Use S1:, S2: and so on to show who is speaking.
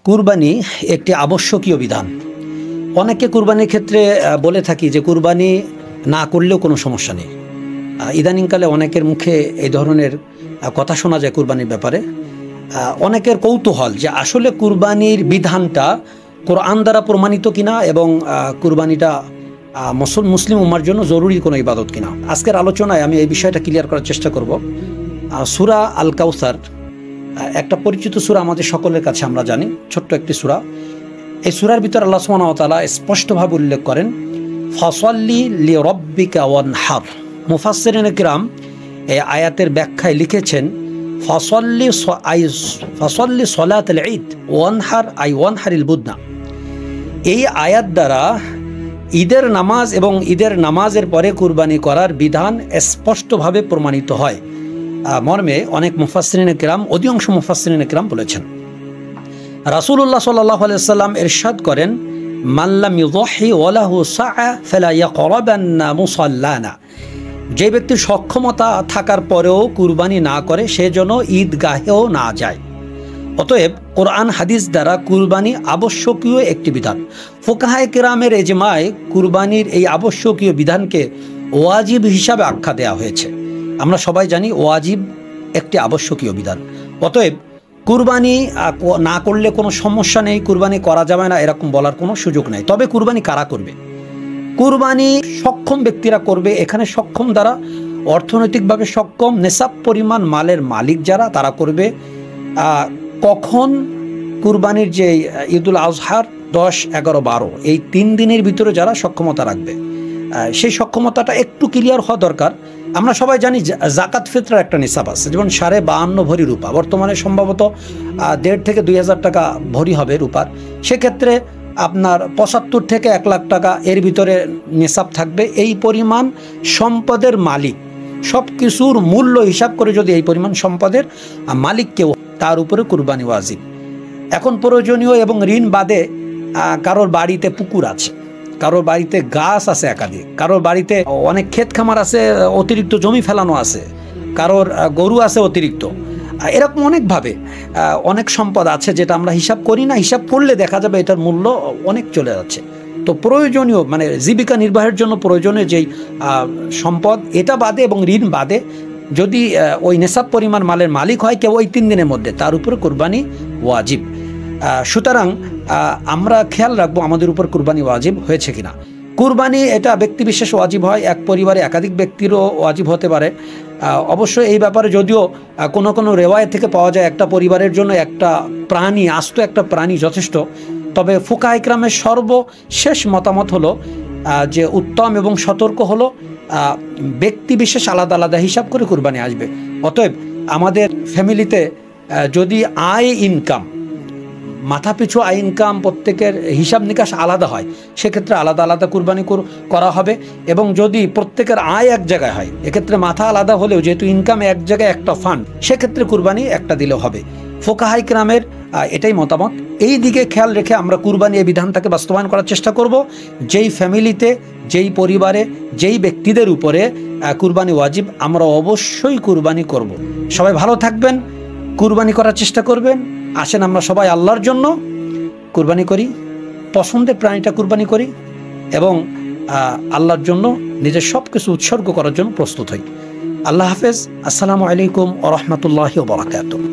S1: কুরবানি একটি আবশ্যকীয় বিধান। অনেকে কুরবানির ক্ষেত্রে বলে থাকি যে কুরবানি না করলেও কোনো সমস্যা নেই। ইদানিংকালে অনেকের মুখে এই ধরনের কথা শোনা যায় কুরবানির ব্যাপারে। অনেকের কৌতূহল যে আসলে কুরবানির বিধানটা কোরআন দ্বারা প্রমাণিত কিনা এবং কুরবানিটা মুসলিম উম্মার জন্য জরুরি কোনো ইবাদত কিনা। আজকের আলোচনায় আমি এই বিষয়টা ক্লিয়ার করার চেষ্টা করব। সূরা আল কাউসার একটা পরিচিত সূরা, আমাদের সকলের কাছে আমরা জানি, ছোট্ট একটি সূরা। এই সূরার ভিতর আল্লাহ সুবহানাহু ওয়া তাআলা স্পষ্টভাবে উল্লেখ করেন ফাসাল্লি লিরাব্বিকা ওয়ানহার। মুফাসসিরিনে কিরাম এই আয়াতের ব্যাখ্যায় লিখেছেন ফাসাল্লি সলাতুল ঈদ ওয়ানহার আই ওয়ানহারিল বুদনা। এই আয়াত দ্বারা ঈদের নামাজ এবং ঈদের নামাজের পরে কুরবানি করার বিধান স্পষ্টভাবে প্রমাণিত হয় মর্মে অনেক মুফাসসিরিনে কিরাম, অধিকাংশ মুফাসসিরিনে কিরাম বলেছেন। রাসূলুল্লাহ সাল্লাল্লাহু আলাইহি ওয়াসাল্লাম ইরশাদ করেন মান লাম ইউযহি ওয়া লাহু সাআ ফালা ইয়াকরাবান্না মুসাল্লানা। যে ব্যক্তির সক্ষমতা থাকার পরেও কুরবানি না করে সে যেন ঈদগাহেও না যায়। অতএব কোরআন হাদিস দ্বারা কুরবানি আবশ্যকীয় একটি বিধান। ফুকাহায়ে কেরামের ইজমায় কুরবানির এই আবশ্যকীয় বিধানকে ওয়াজিব হিসাবে আখ্যা দেওয়া হয়েছে। আমরা সবাই জানি ওয়াজিব একটি আবশ্যকীয় বিধান। অতএব কুরবানি না করলে কোনো সমস্যা নেই, কুরবানি করা যাবে না এরকম বলার কোনো সুযোগ নেই। তবে কুরবানি কারা করবে? কুরবানি সক্ষম ব্যক্তিরা করবে। এখানে সক্ষম দ্বারা অর্থনৈতিকভাবে সক্ষম, নেশাব পরিমাণ মালের মালিক যারা, তারা করবে। কখন? কুরবানির যে ঈদুল আজহার 10, 11, 12 এই 3 দিনের ভিতরে যারা সক্ষমতা রাখবে, সেই সক্ষমতাটা একটু ক্লিয়ার হওয়া দরকার। আমরা সবাই জানি জাকাত ফিতরার একটা নিসাব আছে, যেমন 52.5 ভরি রূপা, বর্তমানে সম্ভবত 1.5 থেকে 2,000 টাকা ভরি হবে রূপার। সেক্ষেত্রে আপনার 75 থেকে 1 লাখ টাকা এর ভিতরে নিসাব থাকবে। এই পরিমাণ সম্পদের মালিক, সব কিছুর মূল্য হিসাব করে যদি এই পরিমাণ সম্পদের মালিক কেউ, তার উপরে কুরবানি ওয়াজিব। এখন প্রয়োজনীয় এবং ঋণ বাদে কারোর বাড়িতে পুকুর আছে, কারোর বাড়িতে গাছ আছে একাধিক, কারোর বাড়িতে অনেক ক্ষেত খামার আছে, অতিরিক্ত জমি ফেলানো আছে, কারোর গরু আছে অতিরিক্ত, এরকম অনেকভাবে অনেক সম্পদ আছে যেটা আমরা হিসাব করি না। হিসাব করলে দেখা যাবে এটার মূল্য অনেক চলে যাচ্ছে। তো প্রয়োজনীয় মানে জীবিকা নির্বাহের জন্য প্রয়োজনীয় যেই সম্পদ, এটা বাদে এবং ঋণ বাদে যদি ওই নেশাব পরিমাণ মালের মালিক হয় কেউ ওই 3 দিনের মধ্যে, তার উপরে কুরবানি ওয়াজিব। সুতরাং আমরা খেয়াল রাখবো আমাদের উপর কুরবানি ওয়াজিব হয়েছে কিনা। কুরবানি এটা ব্যক্তি বিশেষ ওয়াজিব হয়, এক পরিবারে একাধিক ব্যক্তিরও ওয়াজিব হতে পারে। অবশ্যই এই ব্যাপারে যদিও কোনো কোনো রেওয়ায়েত থেকে পাওয়া যায় একটা পরিবারের জন্য একটা প্রাণী, আস্ত একটা প্রাণী যথেষ্ট। তবে ফুকাহায়ে কেরামের সর্বশেষ মতামত হলো যে উত্তম এবং সতর্ক হলো ব্যক্তি বিশেষ আলাদা আলাদা হিসাব করে কুরবানি আসবে। অতএব আমাদের ফ্যামিলিতে যদি আয় ইনকাম, মাথাপিছু আয় ইনকাম প্রত্যেকের হিসাব নিকাশ আলাদা হয়, সেক্ষেত্রে আলাদা আলাদা কুরবানি করা হবে। এবং যদি প্রত্যেকের আয় এক জায়গায় হয়, এক্ষেত্রে মাথা আলাদা হলেও যেহেতু ইনকাম এক জায়গায় একটা ফান্ড, সেক্ষেত্রে কুরবানি একটা দিলেও হবে। ফুকাহায়ে কেরামের এটাই মতামত। এই দিকে খেয়াল রেখে আমরা কুরবানি এই বিধানটাকে বাস্তবায়ন করার চেষ্টা করব। যেই ফ্যামিলিতে, যেই পরিবারে, যেই ব্যক্তিদের উপরে কুরবানি ওয়াজিব, আমরা অবশ্যই কুরবানি করব। সবাই ভালো থাকবেন, কুরবানি করার চেষ্টা করবেন। আসেন আমরা সবাই আল্লাহর জন্য কুরবানি করি, পছন্দের প্রাণীটা কুরবানি করি এবং আল্লাহর জন্য নিজের সব কিছু উৎসর্গ করার জন্য প্রস্তুত হই। আল্লাহ হাফেজ। আসসালামু আলাইকুম ওয়া রাহমাতুল্লাহি ওয়া বারাকাতুহু।